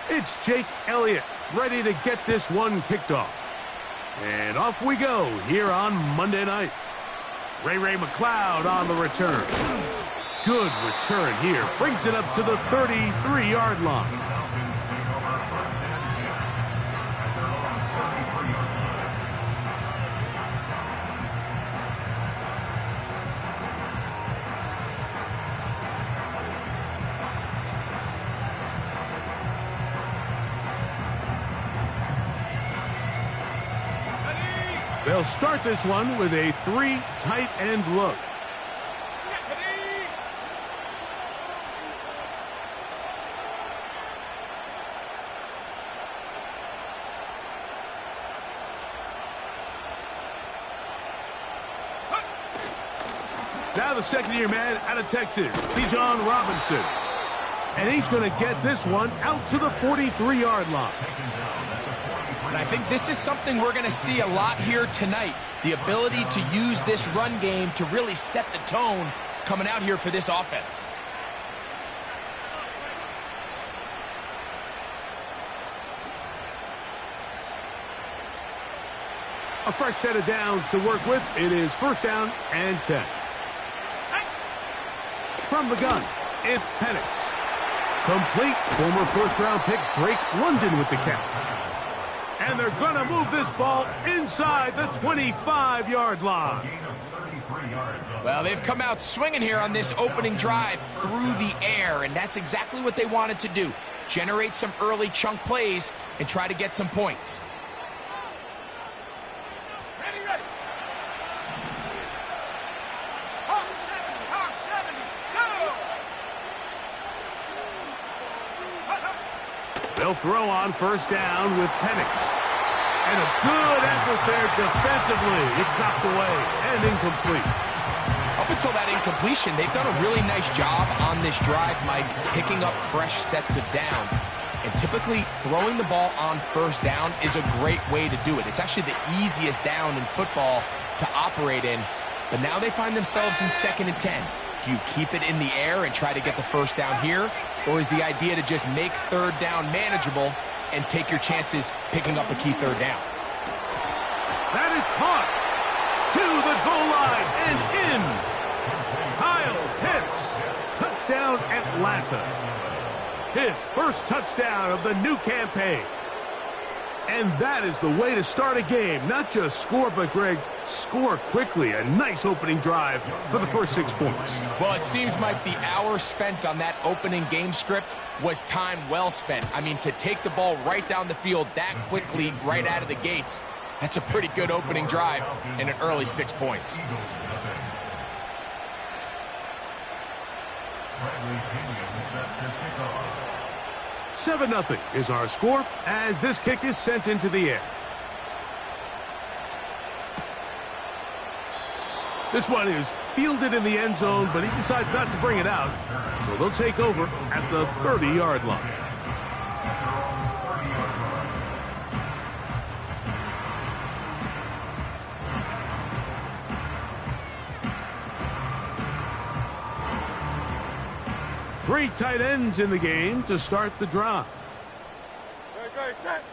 It's Jake Elliott ready to get this one kicked off. And off we go here on Monday night. Ray McCloud on the return. Good return here. Brings it up to the 33-yard line. They'll start this one with a 3 tight end look. Now the second-year man out of Texas, Bijan Robinson. And he's going to get this one out to the 43-yard line. And I think this is something we're going to see a lot here tonight. The ability to use this run game to really set the tone coming out here for this offense. A fresh set of downs to work with. It is first down and 10. From the gun, it's Penix. Complete. Former first-round pick Drake London with the catch. And they're going to move this ball inside the 25-yard line. Well, they've come out swinging here on this opening drive through the air, and that's exactly what they wanted to do. Generate some early chunk plays and try to get some points. Ready. Hawk 70, go! They'll throw on first down with Penix. And a good effort there defensively. It's knocked away and incomplete. Up until that incompletion, they've done a really nice job on this drive, Mike, picking up fresh sets of downs. And typically, throwing the ball on first down is a great way to do it. It's actually the easiest down in football to operate in. But now they find themselves in 2nd and 10. Do you keep it in the air and try to get the first down here? Or is the idea to just make third down manageable and take your chances picking up a key third down? That is caught to the goal line and in. Kyle Pitts, touchdown Atlanta. His first touchdown of the new campaign. And that is the way to start a game. Not just score, but, Greg, score quickly. A nice opening drive for the first 6 points. Well, it seems like the hour spent on that opening game script was time well spent. I mean, to take the ball right down the field that quickly right out of the gates, that's a pretty good opening drive and an early 6 points. 7-0 is our score as this kick is sent into the air. This one is fielded in the end zone, but he decides not to bring it out. So they'll take over at the 30-yard line. Three tight ends in the game to start the drive. Set.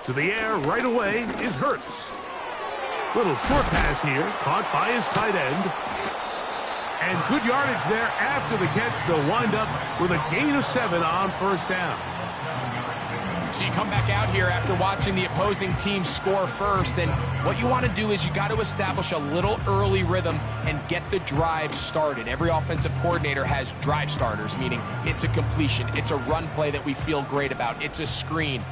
To the air right away is Hurts. Little short pass here, caught by his tight end. And good yardage there after the catch. They'll wind up with a gain of 7 on first down. So you come back out here after watching the opposing team score first, and what you want to do is you got to establish a little early rhythm and get the drive started. Every offensive coordinator has drive starters, meaning it's a completion, it's a run play that we feel great about, it's a screen.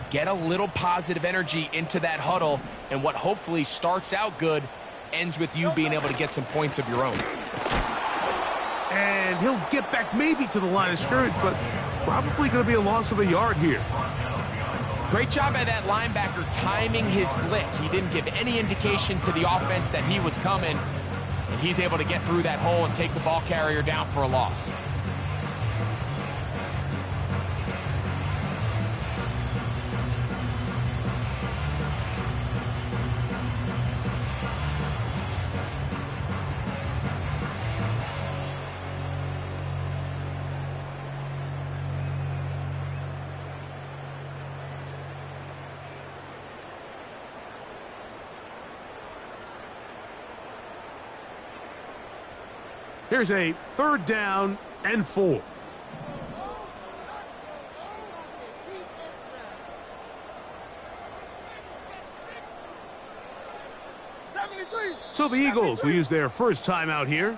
Get a little positive energy into that huddle, and what hopefully starts out good ends with you being able to get some points of your own. And he'll get back maybe to the line of scrimmage, but probably going to be a loss of a yard here. Great job by that linebacker timing his blitz. He didn't give any indication to the offense that he was coming, and he's able to get through that hole and take the ball carrier down for a loss. Here's a 3rd down and 4. So the Eagles will use their first timeout here.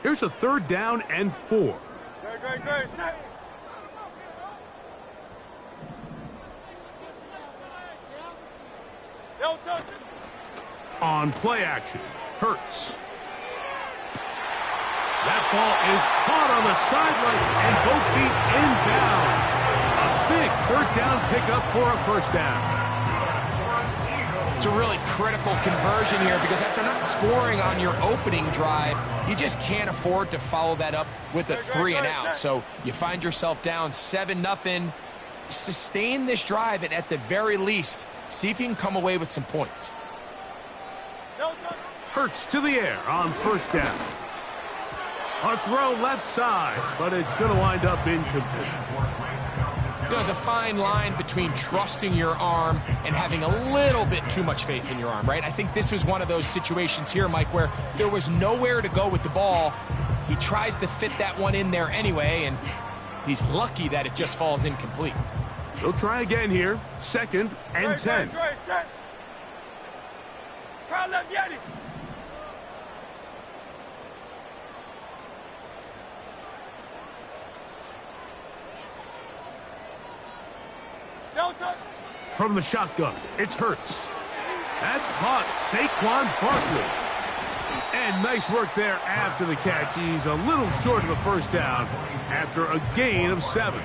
Here's a 3rd down and 4. Great. Set. Don't touch it. On play action, Hurts. That ball is caught on the sideline and both feet inbounds. A big 3rd down pickup for a 1st down. It's a really critical conversion here because after not scoring on your opening drive, you just can't afford to follow that up with a 3 and out. So you find yourself down 7-0. Sustain this drive and at the very least, see if you can come away with some points. Hurts to the air on 1st down. A throw left side, but it's going to wind up incomplete. There's a fine line between trusting your arm and having a little bit too much faith in your arm, right? I think this was one of those situations here, Mike, where there was nowhere to go with the ball. He tries to fit that one in there anyway, and he's lucky that it just falls incomplete. He'll try again here. 2nd and 10. Great. Set. Crowd left Yeti. Don't touch. From the shotgun, it's Hurts. That's caught. Saquon Barkley. And nice work there after the catch. He's a little short of a 1st down after a gain of 7.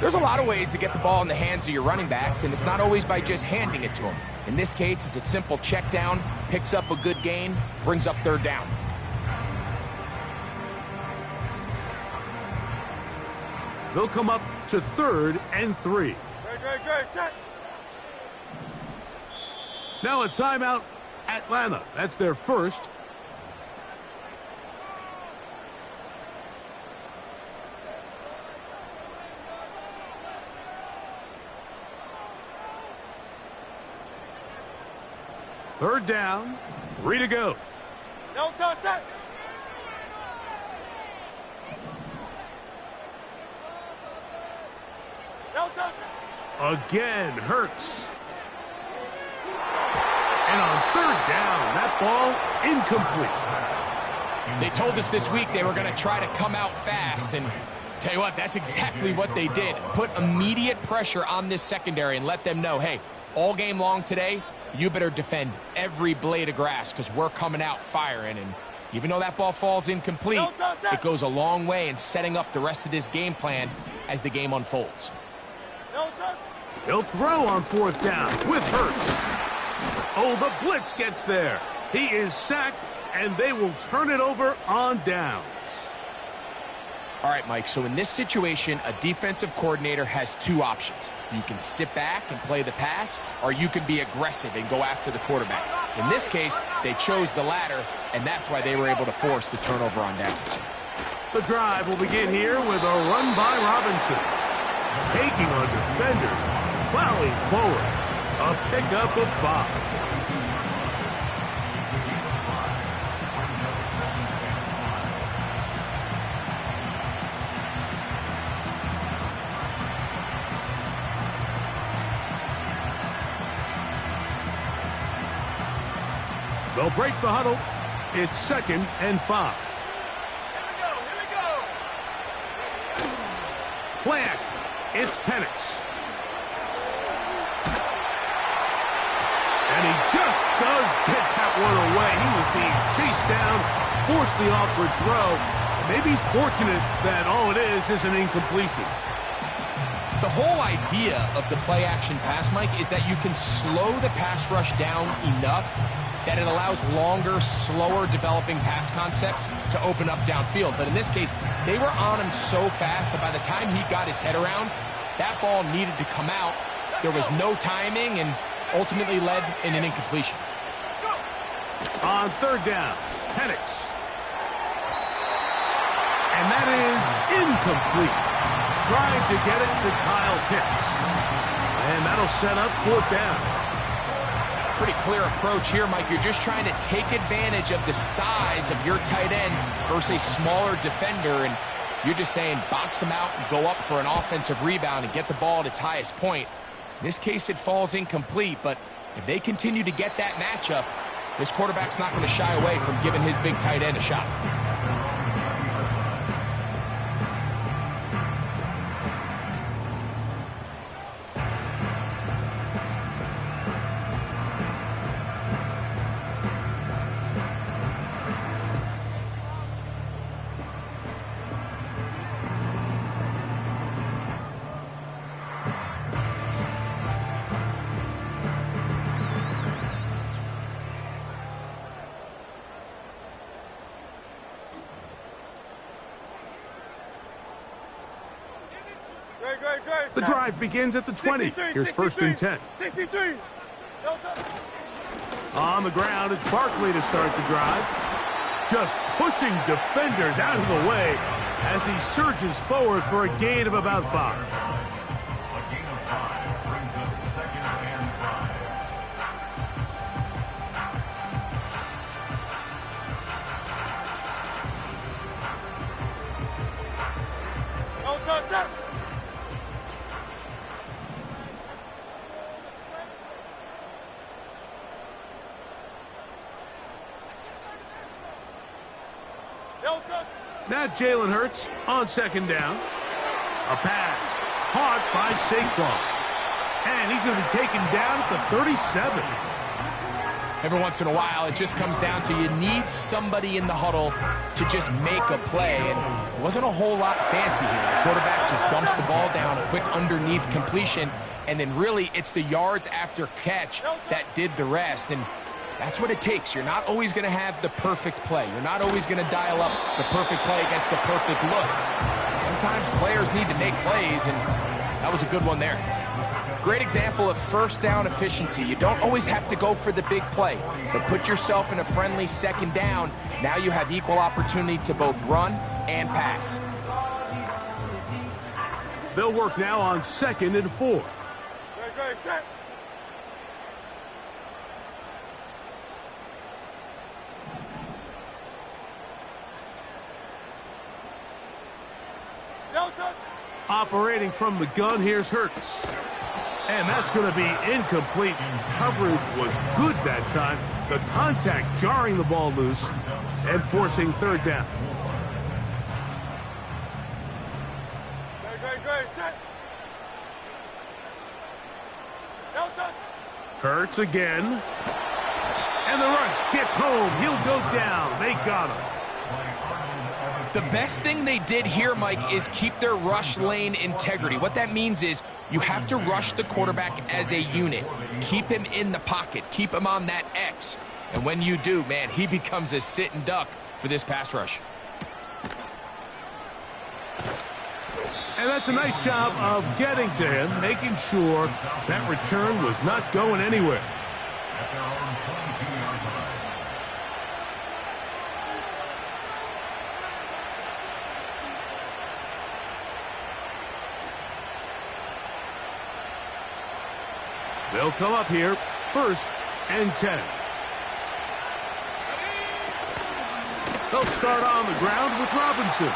There's a lot of ways to get the ball in the hands of your running backs, and it's not always by just handing it to them. In this case, it's a simple check down, picks up a good gain, brings up 3rd down. They'll come up to 3rd and 3. Great. Set. Now a timeout, Atlanta. That's their first. Third down, 3 to go. Don't touch that. Don't touch it. Again, Hurts. And on 3rd down, that ball incomplete. They told us this week they were going to try to come out fast, and tell you what, that's exactly what they did. Put immediate pressure on this secondary and let them know, hey, all game long today, you better defend every blade of grass because we're coming out firing. And even though that ball falls incomplete, it goes a long way in setting up the rest of this game plan as the game unfolds. He'll throw on 4th down with Hurts. Oh, the blitz gets there. He is sacked, and they will turn it over on downs. All right, Mike, so in this situation, a defensive coordinator has 2 options. You can sit back and play the pass, or you can be aggressive and go after the quarterback. In this case, they chose the latter, and that's why they were able to force the turnover on downs. The drive will begin here with a run by Robinson. Taking on defenders, plowing forward. A pickup of 5. They'll break the huddle. It's 2nd and 5. Here we go. Play action. It's Penix. And he just does get that one away. He was being chased down, forced the awkward throw. Maybe he's fortunate that all it is an incompletion. The whole idea of the play-action pass, Mike, is that you can slow the pass rush down enough that it allows longer, slower developing pass concepts to open up downfield. But in this case, they were on him so fast that by the time he got his head around, that ball needed to come out. There was no timing and ultimately led in an incompletion. On third down, Penix. And that is incomplete. Trying to get it to Kyle Pitts. And that'll set up fourth down. Pretty clear approach here, Mike. You're just trying to take advantage of the size of your tight end versus a smaller defender, and you're just saying box him out and go up for an offensive rebound and get the ball at its highest point. In this case, it falls incomplete, but if they continue to get that matchup, this quarterback's not going to shy away from giving his big tight end a shot. The drive begins at the 20. Here's first and 10. 63. On the ground, it's Barkley to start the drive. Just pushing defenders out of the way as he surges forward for a gain of about 5. A gain of 5 brings up second and 5. No touch that. Now Jalen Hurts on second down. A pass caught by Saquon. And he's going to be taken down at the 37. Every once in a while, it just comes down to you need somebody in the huddle to just make a play. And it wasn't a whole lot fancy here. The quarterback just dumps the ball down, a quick underneath completion, and then really it's the yards after catch that did the rest. And that's what it takes. You're not always going to have the perfect play. You're not always going to dial up the perfect play against the perfect look. Sometimes players need to make plays, and that was a good one there. Great example of first down efficiency. You don't always have to go for the big play, but put yourself in a friendly second down. Now you have equal opportunity to both run and pass. They'll work now on second and 4. Great, set. Operating from the gun, here's Hurts. And that's going to be incomplete. Coverage was good that time. The contact jarring the ball loose and forcing third down. Great, set. No touch. Hurts again. And the rush gets home. He'll go down. They got him. The best thing they did here, Mike, is keep their rush lane integrity. What that means is you have to rush the quarterback as a unit. Keep him in the pocket. Keep him on that X. And when you do, man, he becomes a sitting duck for this pass rush. And that's a nice job of getting to him, making sure that return was not going anywhere. At their own 22-yard line. They'll come up here, first and 10. They'll start on the ground with Robinson.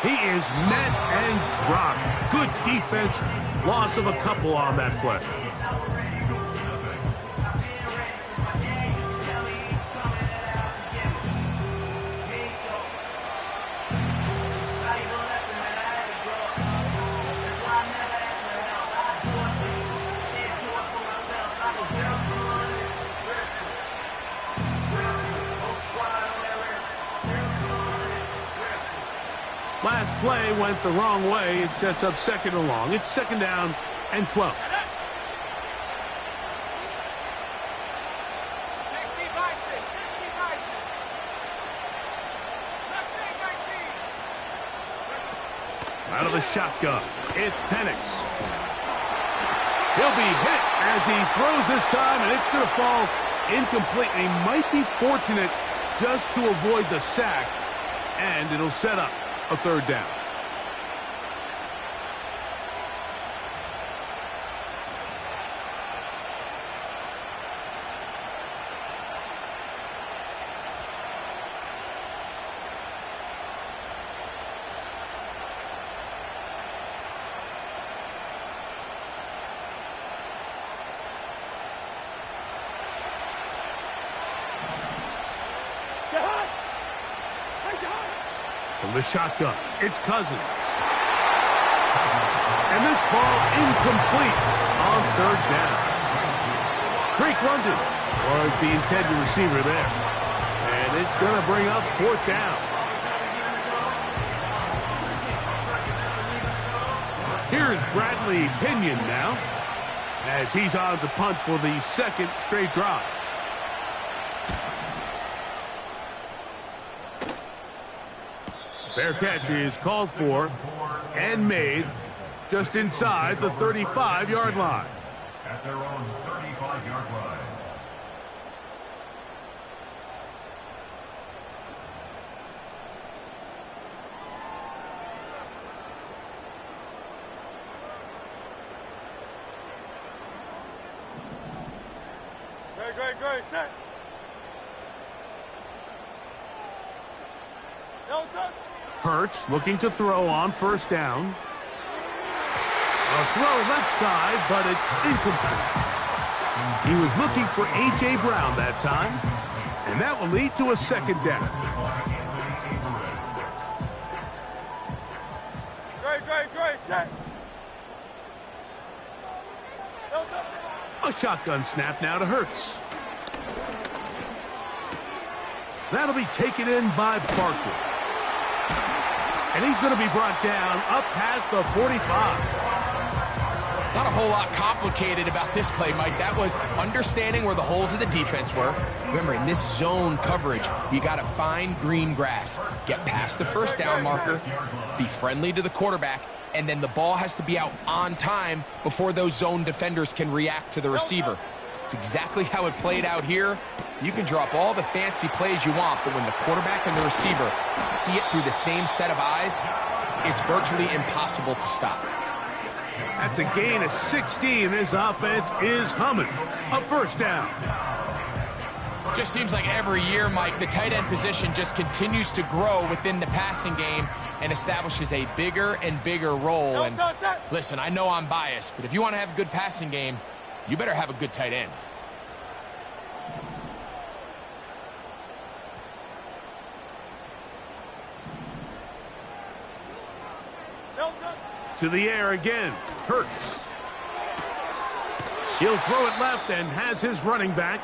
He is met and dropped. Good defense. Loss of a couple on that play. Last play went the wrong way. It sets up second and long. It's second down and 12. 65. Out of the shotgun, it's Penix. He'll be hit as he throws this time, and it's going to fall incomplete. He might be fortunate just to avoid the sack, and it'll set up a third down. From the shotgun, it's Cousins. And this ball incomplete on third down. Drake London was the intended receiver there. And it's going to bring up fourth down. Here's Bradley Pinion now, as he's on to punt for the second straight drive. Fair catch is called for and made just inside the 35-yard line. At their own 35-yard line. Great, set. No touch. Hurts looking to throw on first down. A throw left side, but it's incomplete. He was looking for A.J. Brown that time, and that will lead to a second down. Great, set. No touch. A shotgun snap now to Hurts. That'll be taken in by Barkley. And he's going to be brought down up past the 45. Not a whole lot complicated about this play, Mike. That was understanding where the holes of the defense were. Remember, in this zone coverage, you got to find green grass. Get past the first down marker, be friendly to the quarterback, and then the ball has to be out on time before those zone defenders can react to the receiver. It's exactly how it played out here. You can drop all the fancy plays you want, but when the quarterback and the receiver see it through the same set of eyes, it's virtually impossible to stop. That's a gain of 16. This offense is humming. A first down. Just seems like every year, Mike, the tight end position just continues to grow within the passing game and establishes a bigger and bigger role. And listen, I know I'm biased, but if you want to have a good passing game, you better have a good tight end. To the air again. Hurts. He'll throw it left and has his running back.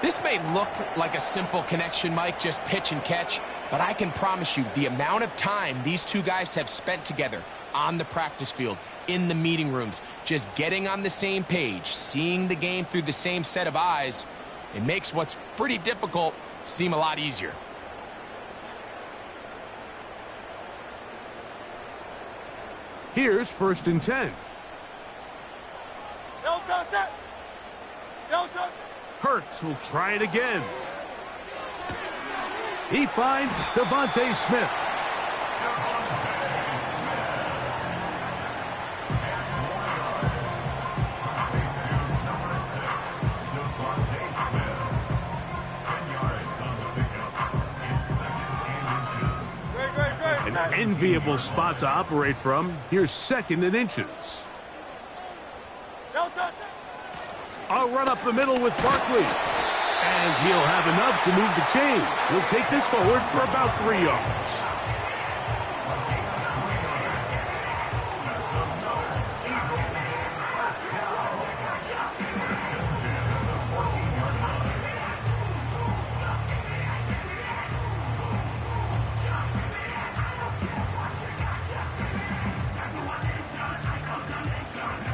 This may look like a simple connection, Mike, just pitch and catch, but I can promise you the amount of time these two guys have spent together on the practice field, in the meeting rooms, just getting on the same page, seeing the game through the same set of eyes, it makes what's pretty difficult seem a lot easier. Here's first and 10. No touch. No touch. Hurts will try it again. He finds Devontae Smith. An enviable spot to operate from. Here's second and inches. No touch. A run up the middle with Barkley. And he'll have enough to move the chains. He'll take this forward for about 3 yards.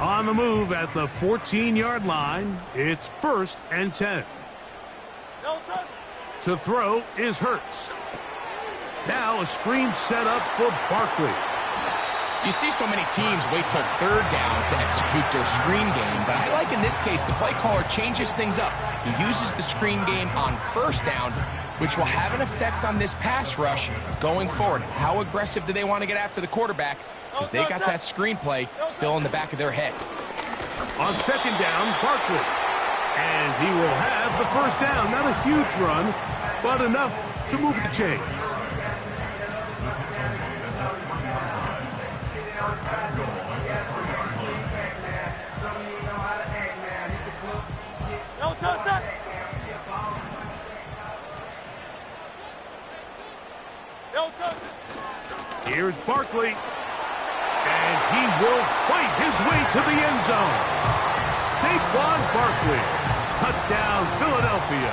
On the move at the 14-yard line, it's first and 10. No touch. To throw is Hurts. Now a screen set up for Barkley. You see so many teams wait till third down to execute their screen game, but I like in this case the play caller changes things up. He uses the screen game on first down, which will have an effect on this pass rush going forward. How aggressive do they want to get after the quarterback? Because they got that screenplay still in the back of their head. On second down, Barkley. And he will have the first down. Not a huge run, but enough to move the chains. No touch. No touch. Here's Barkley. And he will fight his way to the end zone. Saquon Barkley. Touchdown, Philadelphia.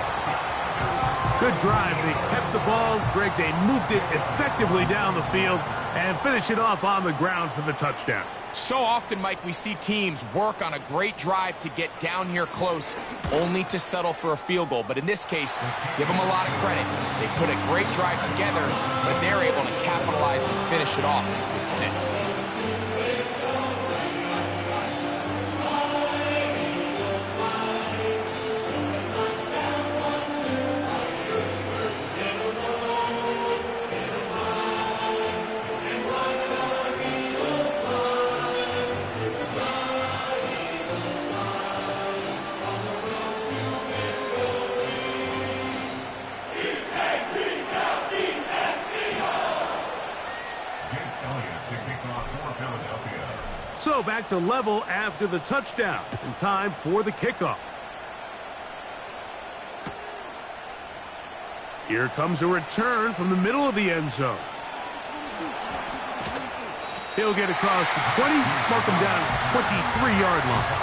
Good drive. They kept the ball. Greg, they moved it effectively down the field and finish it off on the ground for the touchdown. So often, Mike, we see teams work on a great drive to get down here close, only to settle for a field goal. But in this case, give them a lot of credit. They put a great drive together, but they're able to capitalize and finish it off with 6. So back to level after the touchdown, and time for the kickoff. Here comes a return from the middle of the end zone. He'll get across the 20, mark him down at the 23-yard line.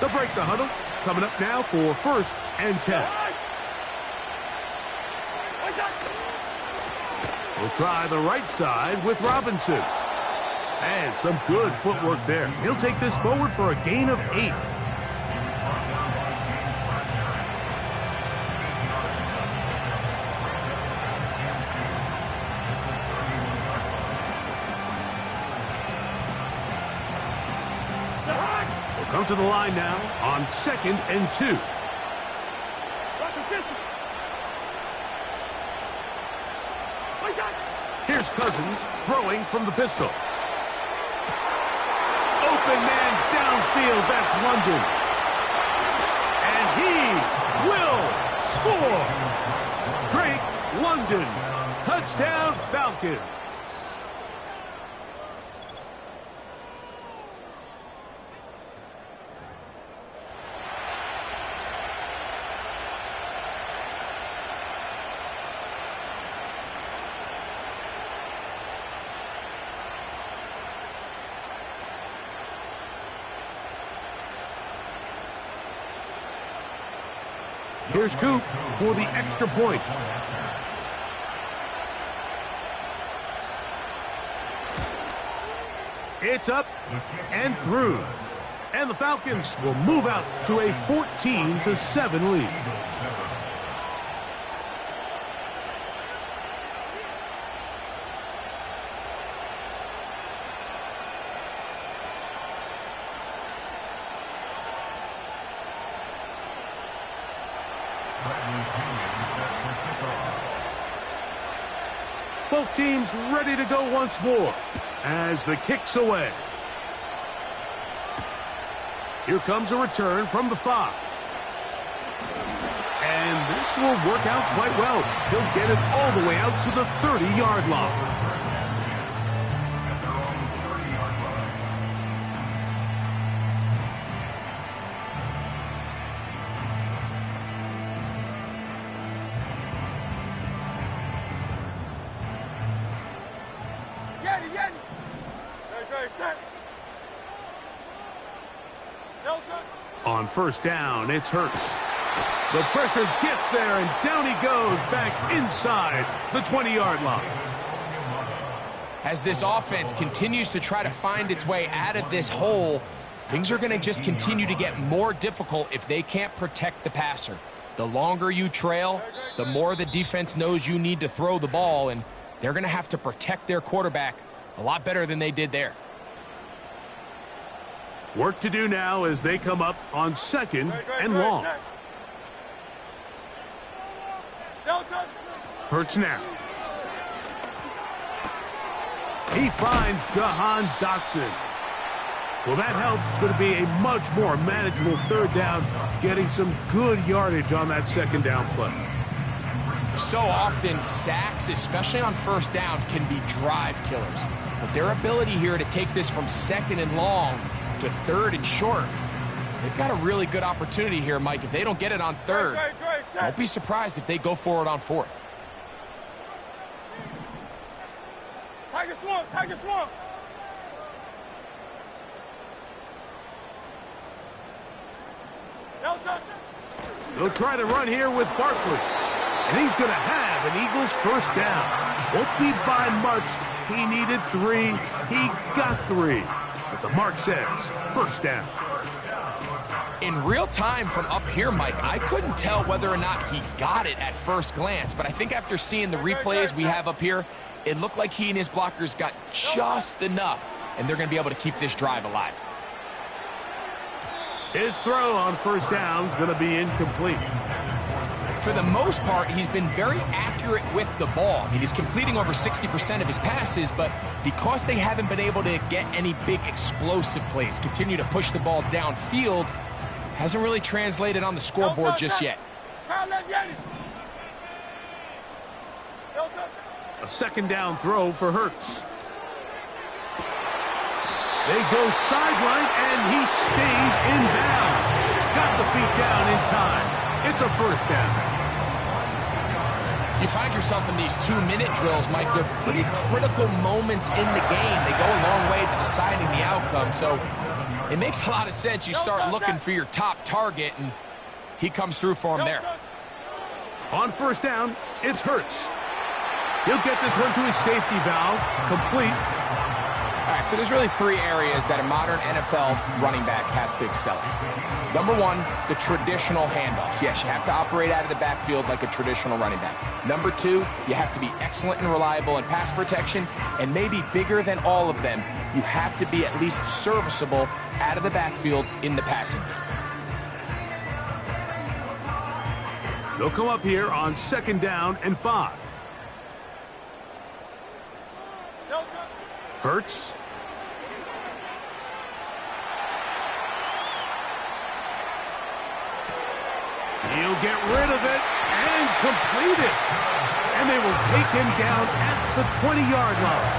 They'll break the huddle. Coming up now for 1st and 10. We'll try the right side with Robinson. And some good footwork there. He'll take this forward for a gain of 8. Come to the line now on 2nd and 2. Here's Cousins throwing from the pistol. Open man downfield, that's London. And he will score. Drake London, touchdown Falcons. Here's Coop for the extra point. It's up and through. And the Falcons will move out to a 14-7 lead. Both teams ready to go once more as the kick's away. Here comes a return from the 5. And this will work out quite well. He'll get it all the way out to the 30-yard line. On On first down, it's Hurts. The pressure gets there, and down he goes back inside the 20-yard line. As this offense continues to try to find its way out of this hole, things are going to just continue to get more difficult if they can't protect the passer. The longer you trail, the more the defense knows you need to throw the ball, and they're going to have to protect their quarterback a lot better than they did there. Work to do now as they come up on second and long. Hurts now. He finds Jahan Dotson. Well, that helps. It's going to be a much more manageable third down, getting some good yardage on that second down play. So often, sacks, especially on first down, can be drive killers. But their ability here to take this from second and long to third and short, they've got a really good opportunity here, Mike. If they don't get it on third, don't be surprised if they go for it on fourth. Tiger swamp, Tiger swamp. They'll try to run here with Barkley. And he's going to have an Eagles first down. Won't be by much. He needed 3. He got 3. But the mark says first down. In real time from up here, Mike, I couldn't tell whether or not he got it at first glance. But I think after seeing the replays we have up here, it looked like he and his blockers got just enough. And they're going to be able to keep this drive alive. His throw on first down is going to be incomplete. For the most part, he's been very accurate with the ball. I mean, he's completing over 60% of his passes, but because they haven't been able to get any big explosive plays, continue to push the ball downfield, hasn't really translated on the scoreboard just yet. A second down throw for Hurts. They go sideline, and he stays in bounds. Got the feet down in time. It's a first down. You find yourself in these 2-minute drills, Mike. They're pretty critical moments in the game. They go a long way to deciding the outcome. So it makes a lot of sense. You start looking for your top target, and he comes through for him there. On first down, it's Hurts. He'll get this one to his safety valve, complete. All right, so there's really 3 areas that a modern NFL running back has to excel at. Number 1, the traditional handoffs. Yes, you have to operate out of the backfield like a traditional running back. Number 2, you have to be excellent and reliable in pass protection, and maybe bigger than all of them, you have to be at least serviceable out of the backfield in the passing game. They'll come up here on second down and 5. Hurts. He'll get rid of it and complete it. And they will take him down at the 20-yard line.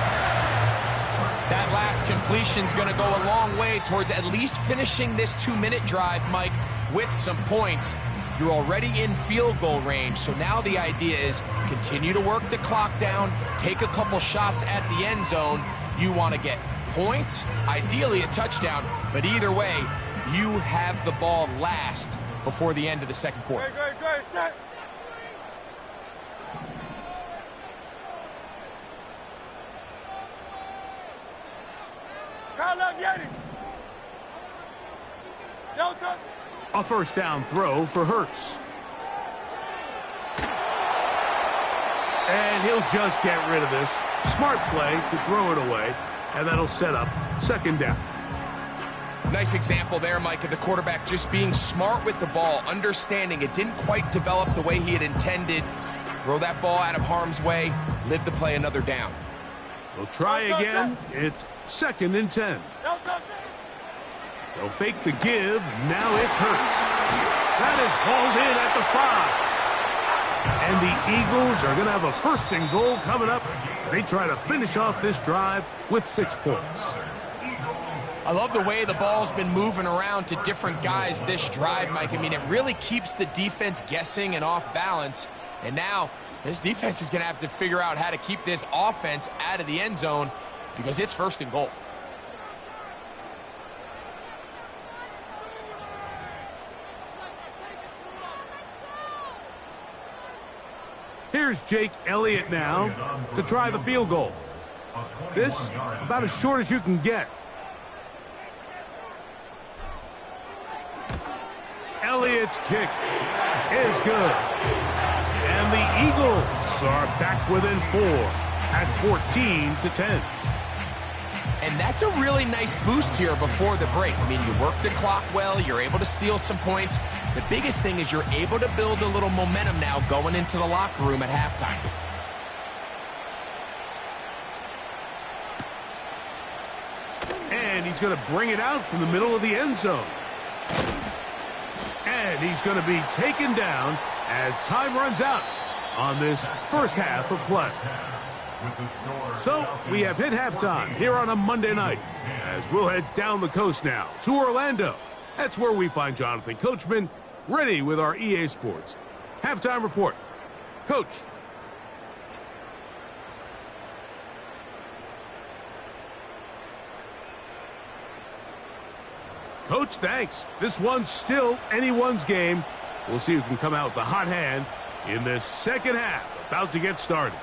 That last completion's going to go a long way towards at least finishing this 2-minute drive, Mike, with some points. You're already in field goal range, so now the idea is continue to work the clock down, take a couple shots at the end zone. You want to get points, ideally a touchdown, but either way, you have the ball last before the end of the second quarter. A first down throw for Hurts. And he'll just get rid of this. Smart play to throw it away, and that'll set up second down. Nice example there, Mike, of the quarterback just being smart with the ball, understanding it didn't quite develop the way he had intended. Throw that ball out of harm's way, live to play another down. We'll try again. It's second and 10. They'll fake the give. Now it's Hurts. That is hauled in at the 5. And the Eagles are going to have a first and goal coming up. They try to finish off this drive with 6 points. I love the way the ball's been moving around to different guys this drive, Mike. I mean, it really keeps the defense guessing and off balance. And now this defense is going to have to figure out how to keep this offense out of the end zone because it's first and goal. Here's Jake Elliott now to try the field goal. This about as short as you can get. Elliott's kick is good. And the Eagles are back within 4 at 14-10. And that's a really nice boost here before the break. I mean, you work the clock well, you're able to steal some points. The biggest thing is you're able to build a little momentum now going into the locker room at halftime. And he's going to bring it out from the middle of the end zone. And he's going to be taken down as time runs out on this first half of play. So we have hit halftime here on a Monday night as we'll head down the coast now to Orlando. That's where we find Jonathan Coachman ready with our EA Sports halftime report. Coach. Coach, thanks. This one's still anyone's game. We'll see who can come out with the hot hand in this second half. About to get started.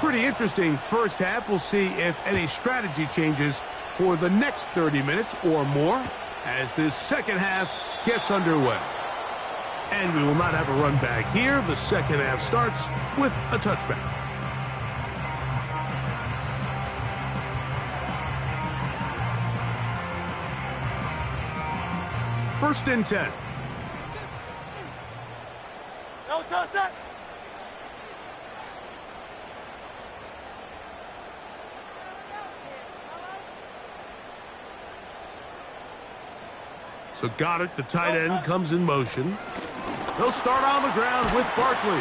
Pretty interesting first half. We'll see if any strategy changes for the next 30 minutes or more as this second half gets underway. And we will not have a run back here. The second half starts with a touchback. First and 10. No touch that. So Goddard, the tight end, comes in motion. He'll start on the ground with Barkley.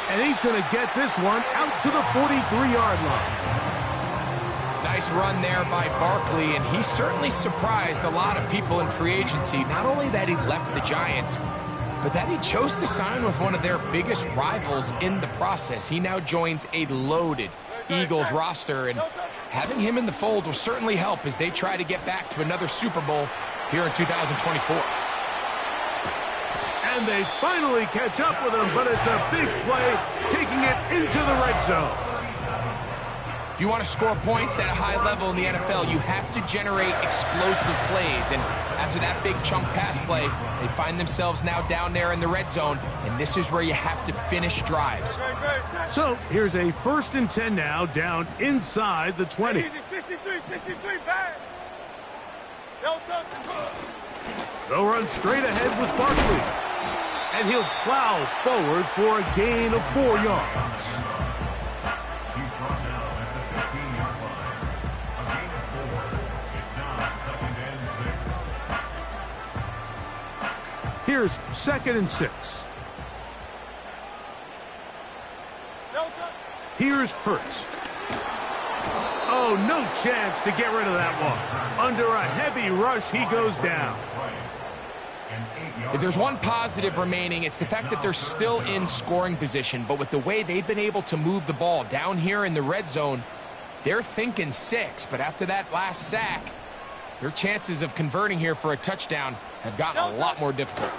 And he's going to get this one out to the 43-yard line. Nice run there by Barkley, and he certainly surprised a lot of people in free agency. Not only that he left the Giants, but that he chose to sign with one of their biggest rivals in the process. He now joins a loaded Eagles roster, and having him in the fold will certainly help as they try to get back to another Super Bowl here in 2024. And they finally catch up with him, but it's a big play, taking it into the red zone. If you want to score points at a high level in the NFL, you have to generate explosive plays. And after that big chunk pass play, they find themselves now down there in the red zone, and this is where you have to finish drives. So here's a first and 10 now, down inside the 20. 63, bad. No touch. They'll run straight ahead with Barkley. And he'll plow forward for a gain of 4 yards. He's brought down at the 15-yard line. A gain of 4. It's now second and 6. Here's second and 6. No touch. Here's Hurts. Oh, no chance to get rid of that one. Under a heavy rush, he goes down. If there's one positive remaining, it's the fact that they're still in scoring position. But with the way they've been able to move the ball down here in the red zone, they're thinking 6. But after that last sack, their chances of converting here for a touchdown have gotten a lot more difficult.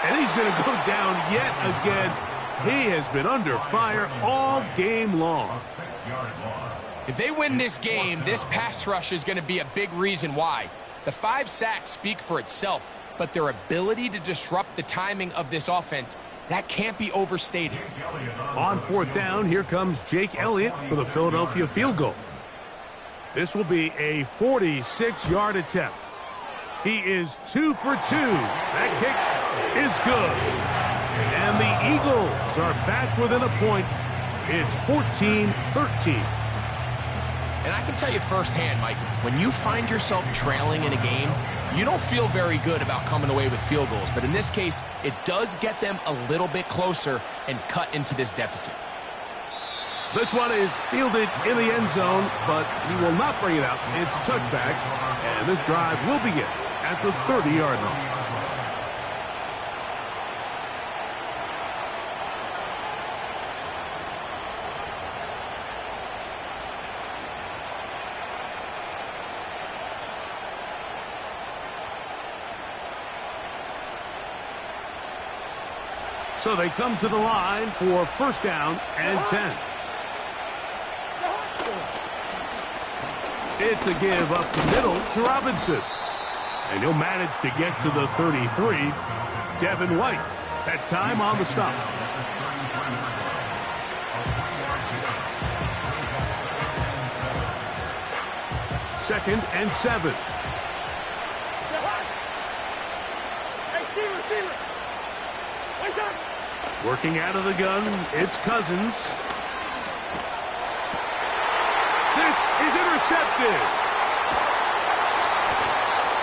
And he's going to go down yet again. He has been under fire all game long. If they win this game, this pass rush is going to be a big reason why. The 5 sacks speak for itself, but their ability to disrupt the timing of this offense, that can't be overstated. On fourth down, here comes Jake Elliott for the Philadelphia field goal. This will be a 46-yard attempt. He is 2 for 2. That kick is good. And the Eagles are back within a point. It's 14-13. And I can tell you firsthand, Mike, when you find yourself trailing in a game, you don't feel very good about coming away with field goals. But in this case, it does get them a little bit closer and cut into this deficit. This one is fielded in the end zone, but he will not bring it out. It's a touchback, and this drive will begin at the 30-yard line. So they come to the line for first down and 10. It's a give up the middle to Robinson. And he'll manage to get to the 33. Devin White, that time on the stop. Second and 7. Working out of the gun, it's Cousins. This is intercepted.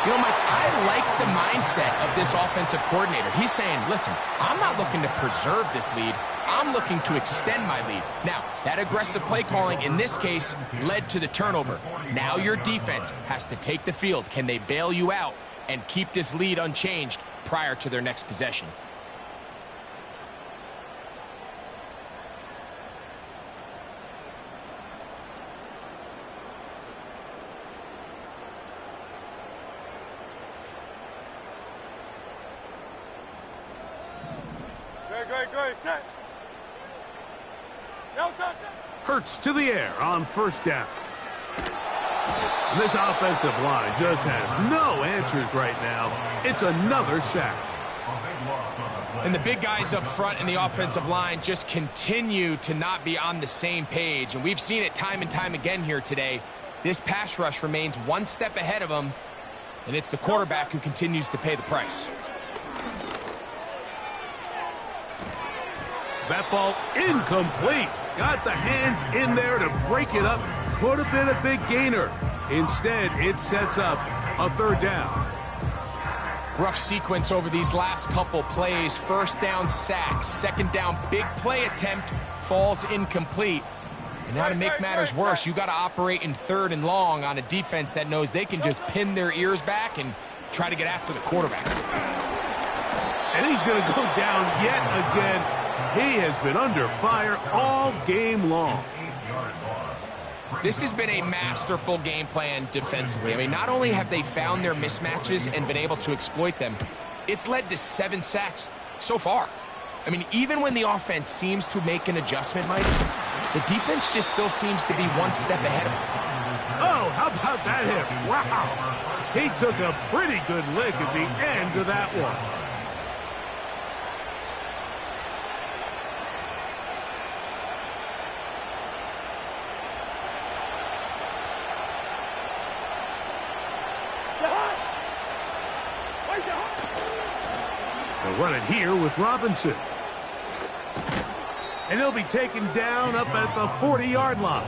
You know, Mike, I like the mindset of this offensive coordinator. He's saying, listen, I'm not looking to preserve this lead. I'm looking to extend my lead. Now, that aggressive play calling in this case led to the turnover. Now your defense has to take the field. Can they bail you out and keep this lead unchanged prior to their next possession? Great, set. No touch. Hurts to the air on first down. And this offensive line just has no answers right now. It's another sack. And the big guys up front in the offensive line just continue to not be on the same page. And we've seen it time and time again here today. This pass rush remains one step ahead of them, and it's the quarterback who continues to pay the price. That ball incomplete. Got the hands in there to break it up. Could have been a big gainer. Instead, it sets up a third down. Rough sequence over these last couple plays. First down sack. Second down big play attempt falls incomplete. And now to make matters worse, you got to operate in third and long on a defense that knows they can just pin their ears back and try to get after the quarterback. And he's going to go down yet again. He has been under fire all game long. This has been a masterful game plan defensively. I mean, not only have they found their mismatches and been able to exploit them, it's led to 7 sacks so far. I mean, even when the offense seems to make an adjustment, Mike, the defense just still seems to be one step ahead of them. Oh, how about that hit? Wow. He took a pretty good lick at the end of that one. They'll run it here with Robinson. And he'll be taken down up at the 40-yard line.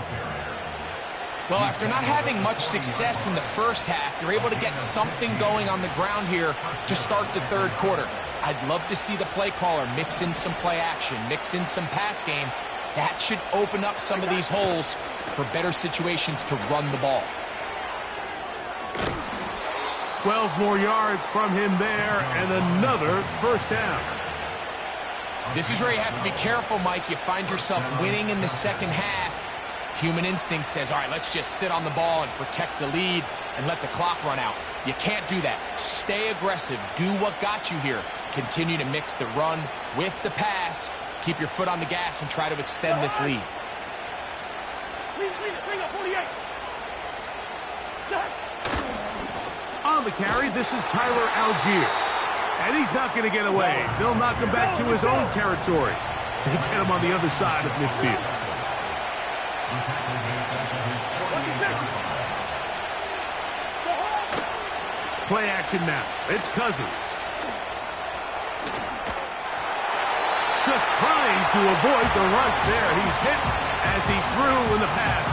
Well, after not having much success in the first half, they're able to get something going on the ground here to start the third quarter. I'd love to see the play caller mix in some play action, mix in some pass game. That should open up some of these holes for better situations to run the ball. 12 more yards from him there, and another first down. This is where you have to be careful, Mike. You find yourself winning in the second half. Human instinct says, all right, let's just sit on the ball and protect the lead and let the clock run out. You can't do that. Stay aggressive. Do what got you here. Continue to mix the run with the pass. Keep your foot on the gas and try to extend this lead. Bring up 48. On the carry, this is Tyler Algier. And he's not going to get away. They'll knock him back to his own territory. They get him on the other side of midfield. Play action now. It's Cousins. Just trying to avoid the rush there. He's hit as he threw, and the pass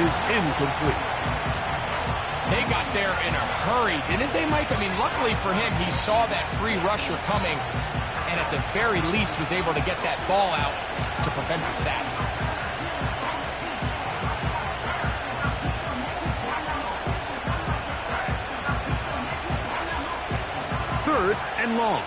is incomplete. They got there in a hurry, didn't they, Mike? I mean, luckily for him, he saw that free rusher coming and at the very least was able to get that ball out to prevent the sack. Third and long.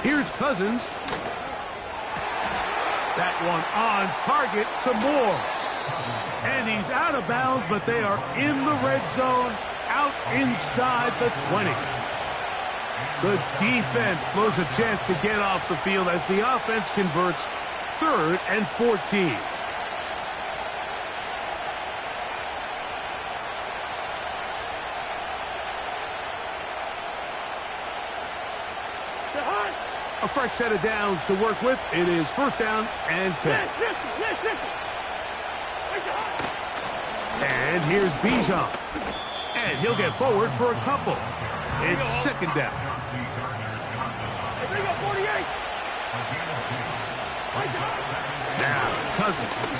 Here's Cousins. That one on target to Moore. And he's out of bounds, but they are in the red zone, out inside the 20. The defense blows a chance to get off the field as the offense converts 3rd and 14. A fresh set of downs to work with. It is 1st down and 10. And here's Bijan. And he'll get forward for a couple. It's 2nd down. Now, Cousins.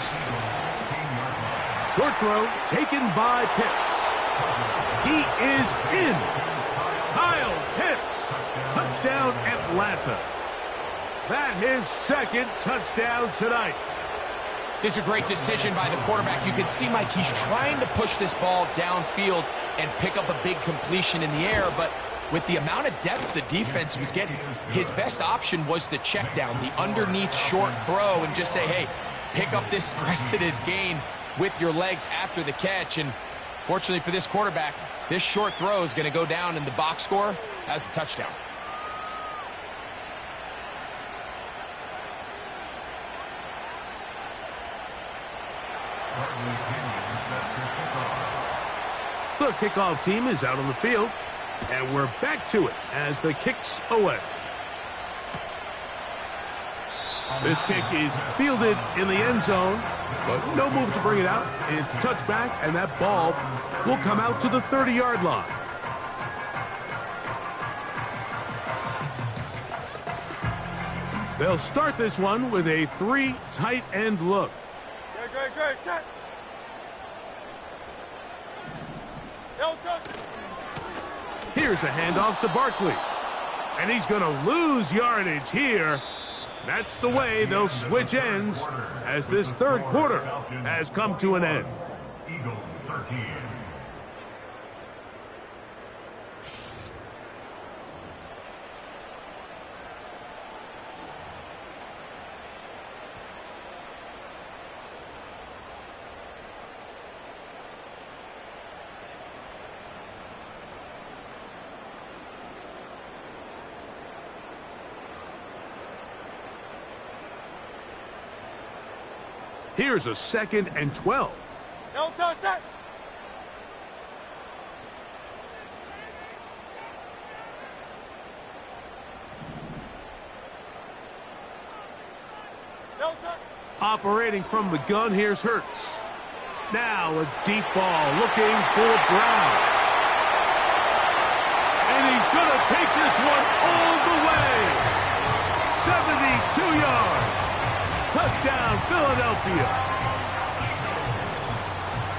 Short throw taken by Pitts. He is in. Kyle Pitts. Touchdown, Atlanta. That his 2nd touchdown tonight. This is a great decision by the quarterback. You can see, Mike, he's trying to push this ball downfield and pick up a big completion in the air, but with the amount of depth the defense was getting, his best option was the check down, the underneath short throw, and just say, hey, pick up this rest of this gain with your legs after the catch. And fortunately for this quarterback, this short throw is going to go down in the box score as a touchdown. The kickoff team is out on the field, and we're back to it as the kick's away. This kick is fielded in the end zone, but no move to bring it out. It's touchback, and that ball will come out to the 30-yard line. They'll start this one with a 3 tight end look. Great, set. Here's a handoff to Barkley. And he's going to lose yardage here. That's the way they'll switch ends as this 3rd quarter has come to an end. Eagles 13. Here's a 2nd and 12. No touch, set. No touch. Operating from the gun, here's Hurts. Now a deep ball looking for Brown. And he's going to take this one all the way. 72 yards. Touchdown, Philadelphia.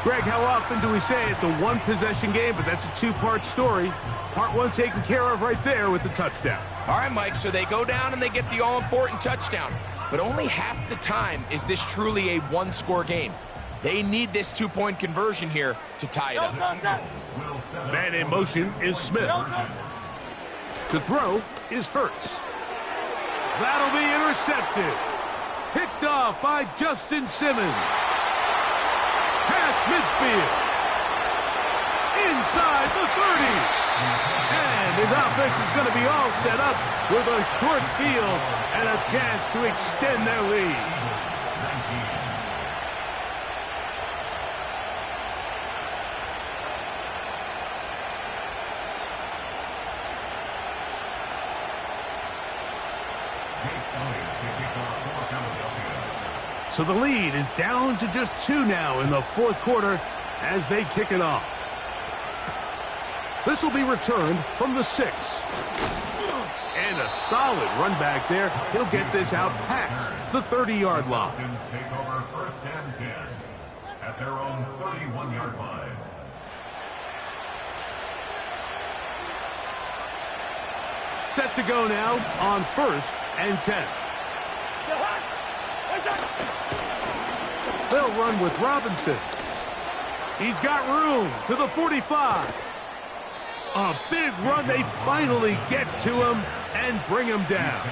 Greg, how often do we say it's a one-possession game, but that's a 2-part story? Part 1 taken care of right there with the touchdown. All right, Mike, so they go down and they get the all-important touchdown. But only half the time is this truly a 1-score game. They need this 2-point conversion here to tie it up. Man in motion is Smith. To throw is Hurts. That'll be intercepted. Picked off by Justin Simmons. Past midfield. Inside the 30. And his offense is going to be all set up with a short field and a chance to extend their lead. So the lead is down to just 2 now in the 4th quarter as they kick it off. This will be returned from the 6. And a solid run back there. He'll get this out past the 30-yard line. Take over 1st and 10 at their own 31-yard line. Set to go now on 1st and 10. They'll run with Robinson. He's got room to the 45. A big run. They finally get to him and bring him down.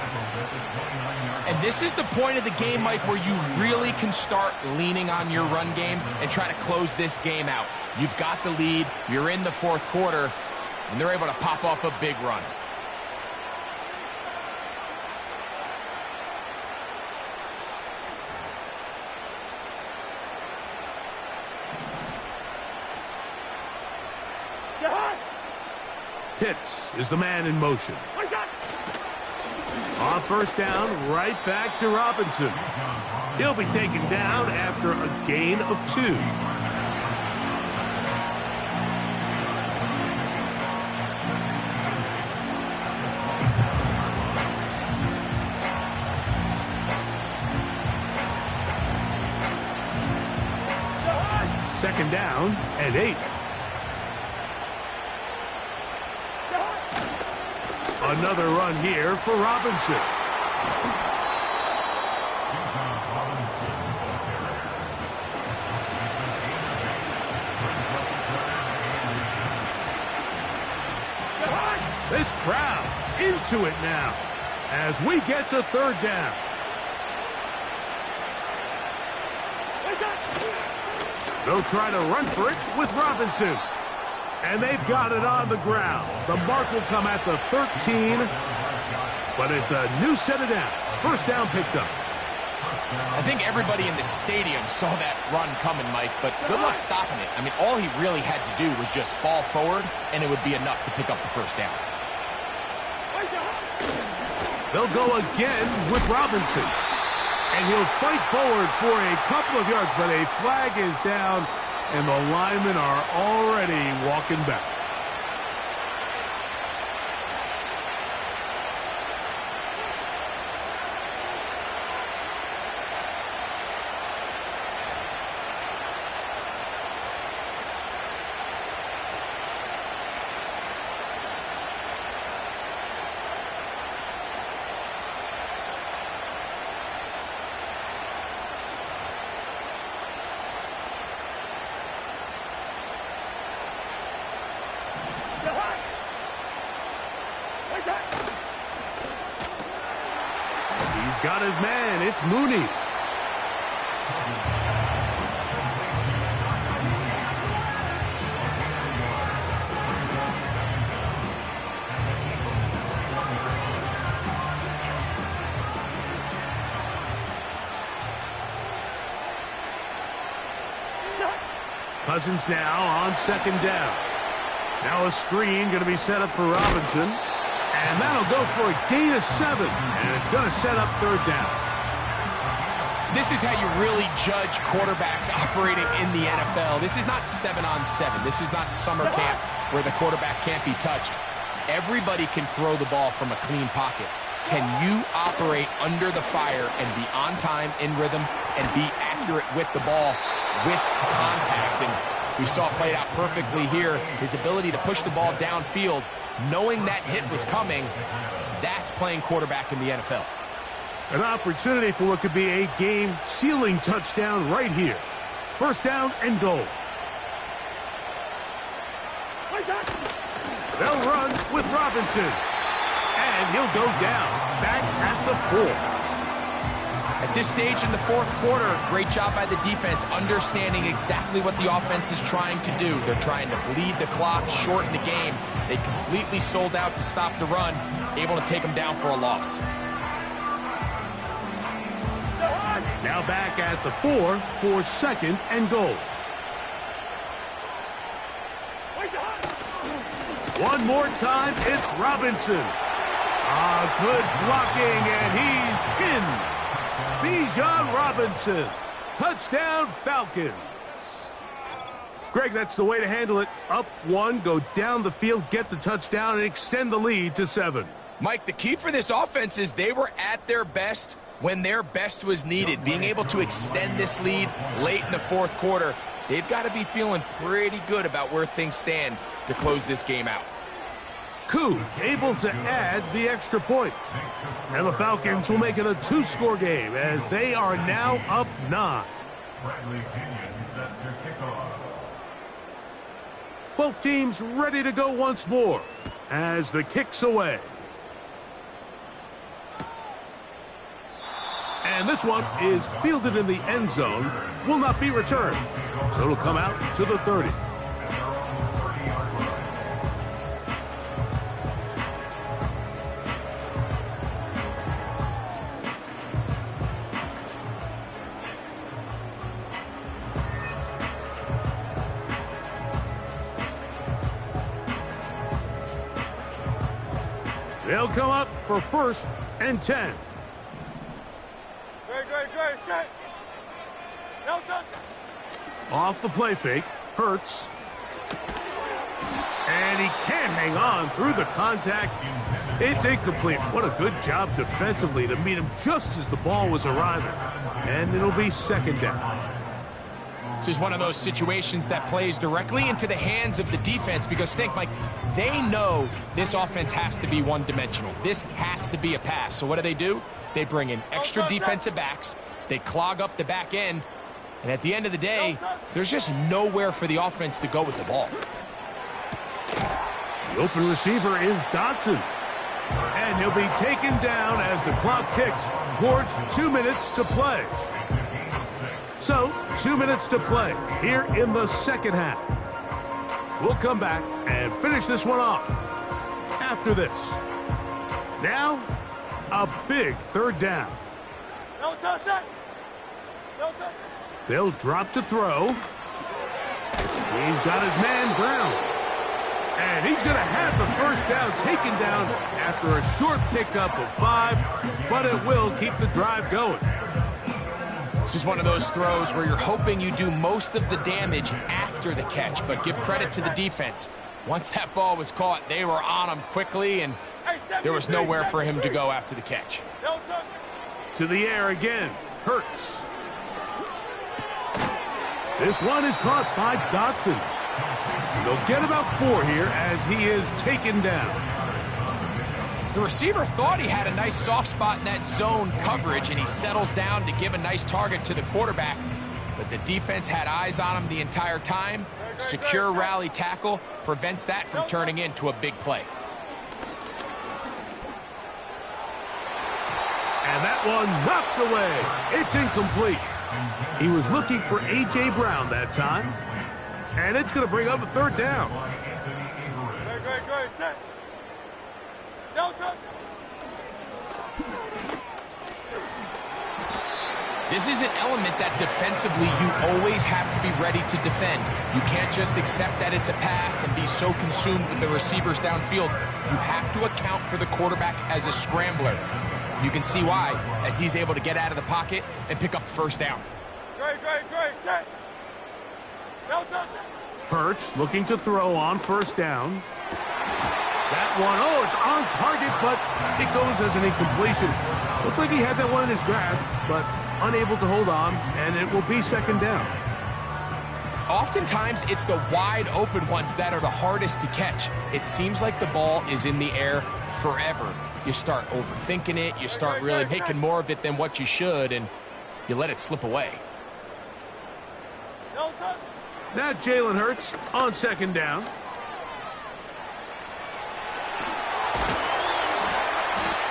And this is the point of the game, Mike, where you really can start leaning on your run game and try to close this game out. You've got the lead, you're in the fourth quarter, and they're able to pop off a big run. Pitts is the man in motion. On first down, right back to Robinson. He'll be taken down after a gain of 2. Second down and 8. Another run here for Robinson. This crowd into it now as we get to third down. They'll try to run for it with Robinson. And they've got it on the ground. The mark will come at the 13, but it's a new set of downs. First down picked up. I think everybody in the stadium saw that run coming, Mike, but good luck stopping it. I mean, all he really had to do was just fall forward, and it would be enough to pick up the first down. They'll go again with Robinson. And he'll fight forward for a couple of yards, but a flag is down, and the linemen are already walking back. He's got his man. It's Mooney. Cousins now on second down. Now a screen going to be set up for Robinson. And that'll go for a gain of 7. And it's going to set up third down. This is how you really judge quarterbacks operating in the NFL. This is not 7-on-7. This is not summer camp where the quarterback can't be touched. Everybody can throw the ball from a clean pocket. Can you operate under the fire and be on time, in rhythm, and be accurate with the ball with contact? And we saw it played out perfectly here. His ability to push the ball downfield, knowing that hit was coming, that's playing quarterback in the NFL. An opportunity for what could be a game-sealing touchdown right here. First down and goal. They'll run with Robinson. And he'll go down, back at the 4. At this stage in the fourth quarter, great job by the defense, understanding exactly what the offense is trying to do. They're trying to bleed the clock, shorten the game. They completely sold out to stop the run, able to take them down for a loss. Now back at the 4 for second and goal. One more time, it's Robinson. Good blocking, and he's in. Bijan Robinson. Touchdown, Falcons. Greg, that's the way to handle it. Up 1, go down the field, get the touchdown, and extend the lead to 7. Mike, the key for this offense is they were at their best when their best was needed. Being able to extend this lead late in the fourth quarter, they've got to be feeling pretty good about where things stand to close this game out. Koo able to add the extra point. And the Falcons will make it a 2-score game as they are now up 9. Bradley Pinion sets your kickoff. Both teams ready to go once more as the kick's away. And this one is fielded in the end zone, will not be returned. So it'll come out to the 30. They'll come up for 1st and 10. Great, set. No touch. Off the play fake, Hurts. And he can't hang on through the contact. It's incomplete. What a good job defensively to meet him just as the ball was arriving. And it'll be 2nd down. This is one of those situations that plays directly into the hands of the defense because think, Mike, they know this offense has to be one-dimensional. This has to be a pass. So what do? They bring in extra defensive backs. They clog up the back end. And at the end of the day, there's just nowhere for the offense to go with the ball. The open receiver is Dotson. And he'll be taken down as the clock ticks towards 2 minutes to play. So, 2 minutes to play here in the 2nd half. We'll come back and finish this one off after this. Now, a big 3rd down. No touch, set. No touch. They'll drop to throw. He's got his man Brown. And he's going to have the 1st down taken down after a short pickup of 5, but it will keep the drive going. This is one of those throws where you're hoping you do most of the damage after the catch, but give credit to the defense. Once that ball was caught, they were on him quickly, and there was nowhere for him to go after the catch. No touch. To the air again, Hurts. This one is caught by Dotson. They'll get about 4 here as he is taken down. The receiver thought he had a nice soft spot in that zone coverage, and he settles down to give a nice target to the quarterback. But the defense had eyes on him the entire time. Secure rally tackle prevents that from turning into a big play. And that one knocked away. It's incomplete. He was looking for A.J. Brown that time. And it's going to bring up a 3rd down. Great, set. No touch. This is an element that defensively you always have to be ready to defend. You can't just accept that it's a pass and be so consumed with the receivers downfield. You have to account for the quarterback as a scrambler. You can see why, as he's able to get out of the pocket and pick up the 1st down. Great, set. No touch. Hurts looking to throw on 1st down. That one, oh, it's on target, but it goes as an incompletion. Looked like he had that one in his grasp, but unable to hold on, and it will be 2nd down. Oftentimes, it's the wide open ones that are the hardest to catch. It seems like the ball is in the air forever. You start overthinking it, you start really making more of it than what you should, and you let it slip away. No touch. Now Jalen Hurts on 2nd down.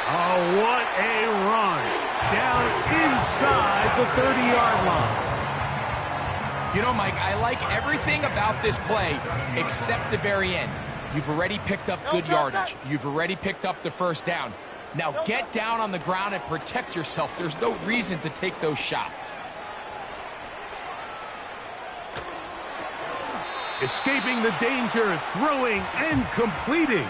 Oh, what a run. Down inside the 30-yard line. You know, Mike, I like everything about this play except the very end. You've already picked up good yardage. You've already picked up the 1st down. Now get down on the ground and protect yourself. There's no reason to take those shots. Escaping the danger, throwing and completing.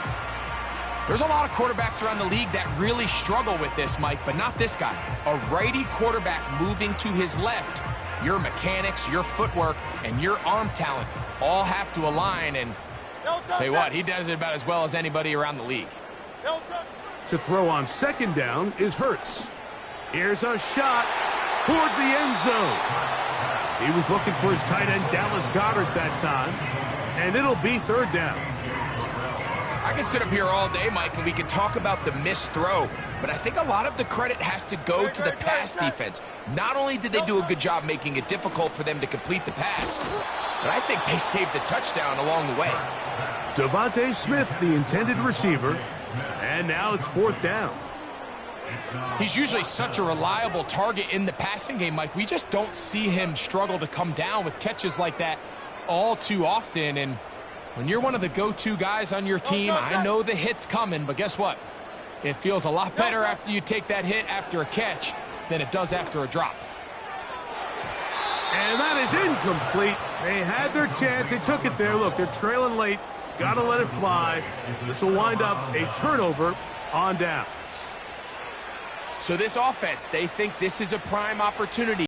There's a lot of quarterbacks around the league that really struggle with this, Mike, but not this guy. A righty quarterback moving to his left. Your mechanics, your footwork, and your arm talent all have to align, and tell you what, he does it about as well as anybody around the league. To throw on 2nd down is Hurts. Here's a shot toward the end zone. He was looking for his tight end, Dallas Goedert, that time, and it'll be 3rd down. I can sit up here all day, Mike, and we can talk about the missed throw, but I think a lot of the credit has to go to the pass defense. Not only did they do a good job making it difficult for them to complete the pass, but I think they saved the touchdown along the way. Devontae Smith, the intended receiver, and now it's 4th down. He's usually such a reliable target in the passing game, Mike. We just don't see him struggle to come down with catches like that all too often. And when you're one of the go-to guys on your team, I know the hit's coming, but guess what? It feels a lot better after you take that hit after a catch than it does after a drop. And that is incomplete. They had their chance. They took it there. Look, they're trailing late. Got to let it fly. This will wind up a turnover on downs. So this offense, they think this is a prime opportunity.